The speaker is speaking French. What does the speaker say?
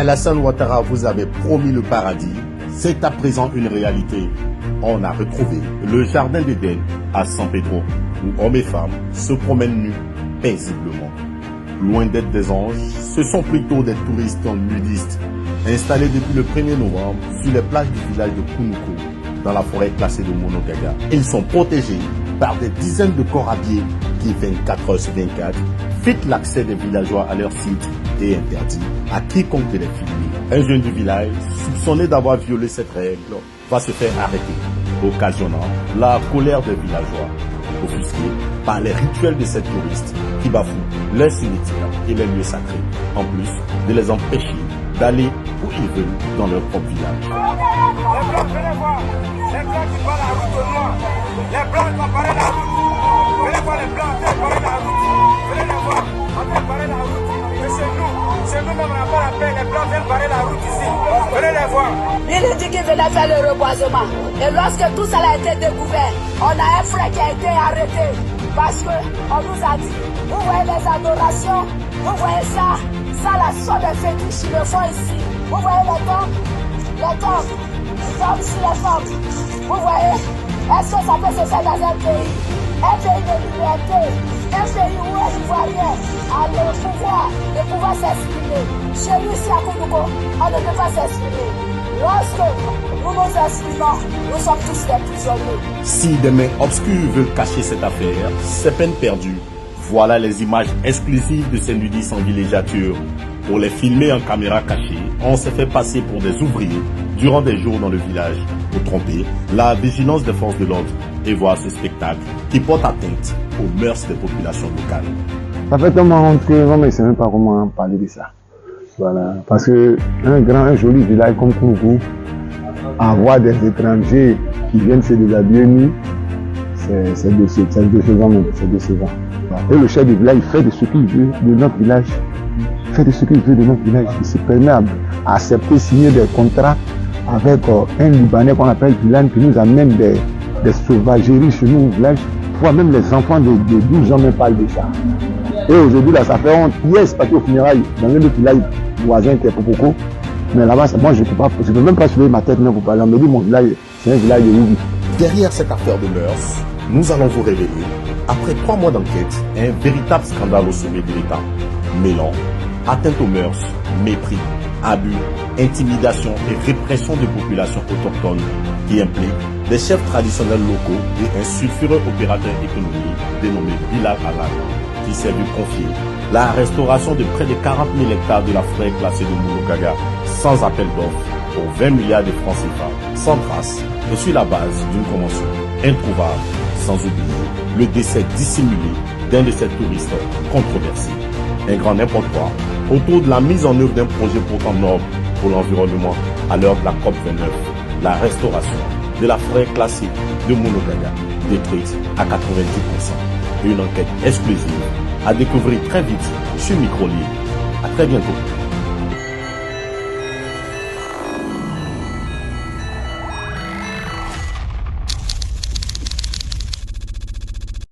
Alassane Ouattara vous avait promis le paradis. C'est à présent une réalité. On a retrouvé le jardin d'Éden à San Pedro, où hommes et femmes se promènent nus paisiblement. Loin d'être des anges, ce sont plutôt des touristes nudistes, installés depuis le 1er novembre sur les plages du village de Kounoukou, dans la forêt classée de Monogaga. Ils sont protégés par des dizaines de corps habillés qui, 24 heures sur 24, fitent l'accès des villageois à leur site et interdit à quiconque de les filmer. Un jeune du village, soupçonné d'avoir violé cette règle, va se faire arrêter, occasionnant la colère des villageois, offusqués par les rituels de ces touristes qui bafouent leurs cimetières et les lieux sacrés, en plus de les empêcher d'aller où ils veulent dans leur propre village. Les blancs, venez voir, les blancs qui parlent la route au noir, les blancs qui parlent la route, venez voir les blancs qui parlent la route, venez les voir, on vient barrer la route, mais c'est nous même on n'a pas la paix, les blancs viennent barrer la route ici, venez les voir. Il a dit qu'il venait faire le reboisement, et lorsque tout ça a été découvert, on a un frère qui a été arrêté, parce qu'on nous a dit, vous voyez les adorations, vous voyez ça la sorte de fétiche qu'ils le font ici. Vous voyez les tombes sur les femmes. Vous voyez, est-ce que ça peut se faire dans un pays de liberté, un pays où les Ivoiriens ont le pouvoir s'exprimer. Chez nous, ici à Kounoukou, on ne peut pas s'exprimer. Lorsque nous nous exprimons, nous sommes tous des prisonniers. Si des mains obscures veulent cacher cette affaire, c'est peine perdue. Voilà les images exclusives de ces nudistes en villégiature. Pour les filmer en caméra cachée, on s'est fait passer pour des ouvriers durant des jours dans le village pour tromper la vigilance des forces de l'ordre et voir ce spectacle qui porte atteinte aux mœurs des populations locales. Ça fait tellement honte que on ne sait même pas comment parler de ça. Voilà. Parce que un joli village comme Kounoukou, avoir des étrangers qui viennent se déshabiller nus, c'est décevant même, c'est décevant. Et le chef du village, il fait de ce qu'il veut de notre village. Il fait de ce qu'il veut de notre village. Il se permet à accepter, signer des contrats avec un Libanais qu'on appelle Bilal, qui nous amène des sauvageries chez nous au village. Parfois même les enfants de 12 ans me parlent de ça. Et aujourd'hui, là, ça fait honte. Hier, c'est parti au funérailles dans l'un des villages voisins qui est Popoko. Mais là-bas, moi, je ne peux même pas soulever ma tête pour parler. On me dit mon village, c'est un village de Louis. Derrière cette affaire de mœurs, nous allons vous révéler, après 3 mois d'enquête, un véritable scandale au sommet de l'État, mêlant atteinte aux mœurs, mépris, abus, intimidation et répression des populations autochtones qui implique des chefs traditionnels locaux et un sulfureux opérateur économique dénommé Bilal Alal, qui s'est vu confier la restauration de près de 40 000 hectares de la forêt classée de Monogaga sans appel d'offres pour 20 milliards de francs CFA, sans trace et sur la base d'une convention introuvable, sans oublier le décès dissimulé d'un de ces touristes controversés. Un grand n'importe quoi autour de la mise en œuvre d'un projet pourtant noble pour l'environnement à l'heure de la COP29, la restauration de la forêt classée de Monogaga, détruite à 90%. Une enquête exclusive à découvrir très vite sur Microlib. À très bientôt.